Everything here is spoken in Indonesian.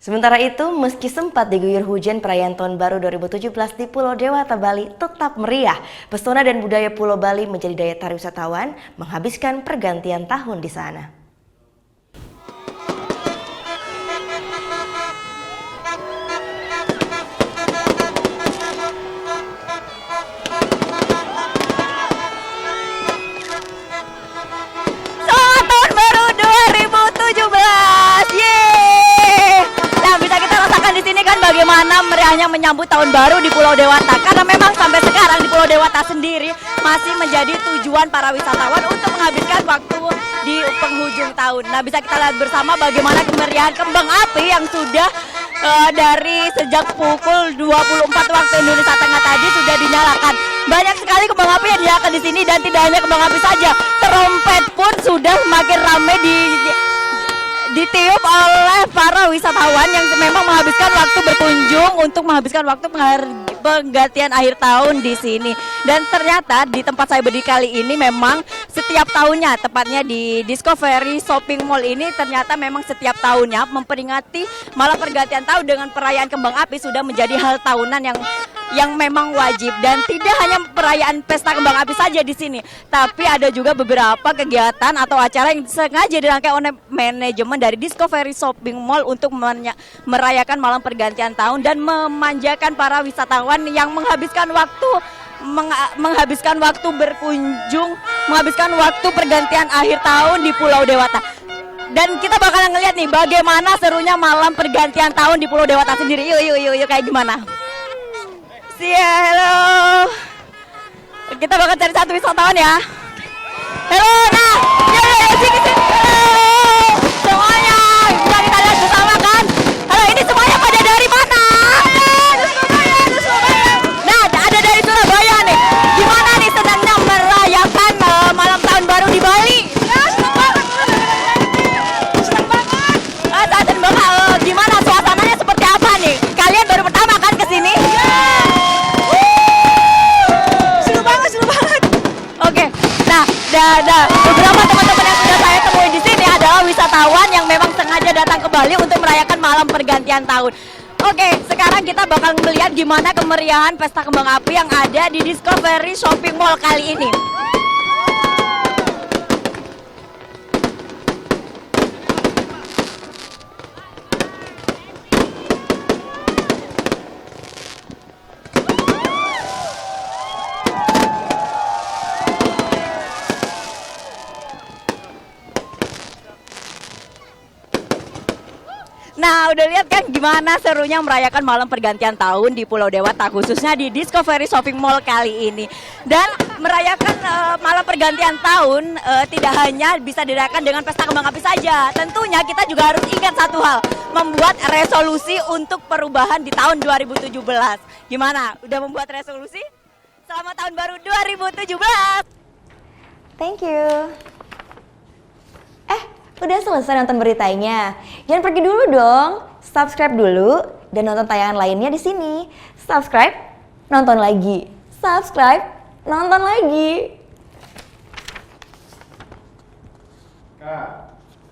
Sementara itu, meski sempat diguyur hujan, perayaan Tahun Baru 2017 di Pulau Dewata, Bali tetap meriah. Pesona dan budaya Pulau Bali menjadi daya tarik wisatawan menghabiskan pergantian tahun di sana. Selamat Tahun Baru 2017! Yeay! Nah, bisa kita rasakan di sini kan bagaimana meriahnya menyambut Tahun Baru di Pulau Dewata. Karena memang sampai sekarang di Pulau Dewata sendiri masih menjadi tujuan para wisatawan untuk menghabiskan waktu di penghujung tahun. Nah, bisa kita lihat bersama bagaimana kemeriahan kembang api yang sudah dari sejak pukul 24 waktu Indonesia Tengah tadi sudah dinyalakan. Banyak sekali kembang api yang dinyalakan di sini, dan tidak hanya kembang api saja, trompet pun sudah semakin ramai ditiup oleh para wisatawan yang memang menghabiskan waktu berkunjung untuk menghabiskan waktu penggantian akhir tahun di sini. Dan ternyata di tempat saya berdiri kali ini memang setiap tahunnya, tepatnya di Discovery Shopping Mall ini, ternyata memang setiap tahunnya memperingati malam pergantian tahun dengan perayaan kembang api sudah menjadi hal tahunan yang memang wajib. Dan tidak hanya perayaan pesta kembang api saja di sini, tapi ada juga beberapa kegiatan atau acara yang sengaja dirangkai oleh manajemen dari Discovery Shopping Mall untuk merayakan malam pergantian tahun dan memanjakan para wisatawan yang menghabiskan waktu berkunjung, menghabiskan waktu pergantian akhir tahun di Pulau Dewata. Dan kita bakalan ngeliat nih bagaimana serunya malam pergantian tahun di Pulau Dewata sendiri. Yuk kayak gimana? Halo. Kita bakal cari satu wisatawan ya. Halo, nah, sini. Semuanya bisa kita lihat bersama kan? Halo, ini semuanya pada dari mana? Nah, ada dari Surabaya nih. Gimana nih senangnya merayakan malam tahun baru di Bali? Senang banget. Gimana suasananya, seperti apa nih? Kalian baru pertama kan kesini? Ada beberapa teman-teman yang sudah saya temui di sini adalah wisatawan yang memang sengaja datang ke Bali untuk merayakan malam pergantian tahun. Oke, sekarang kita bakal melihat gimana kemeriahan pesta kembang api yang ada di Discovery Shopping Mall kali ini. Nah, udah lihat kan gimana serunya merayakan malam pergantian tahun di Pulau Dewata, khususnya di Discovery Shopping Mall kali ini. Dan merayakan malam pergantian tahun tidak hanya bisa dirayakan dengan pesta kembang api saja. Tentunya kita juga harus ingat satu hal, membuat resolusi untuk perubahan di tahun 2017. Gimana? Udah membuat resolusi? Selamat Tahun Baru 2017! Thank you. Udah selesai nonton beritanya? Jangan pergi dulu dong. Subscribe dulu dan nonton tayangan lainnya di sini. Subscribe, nonton lagi. Subscribe, nonton lagi. Kak.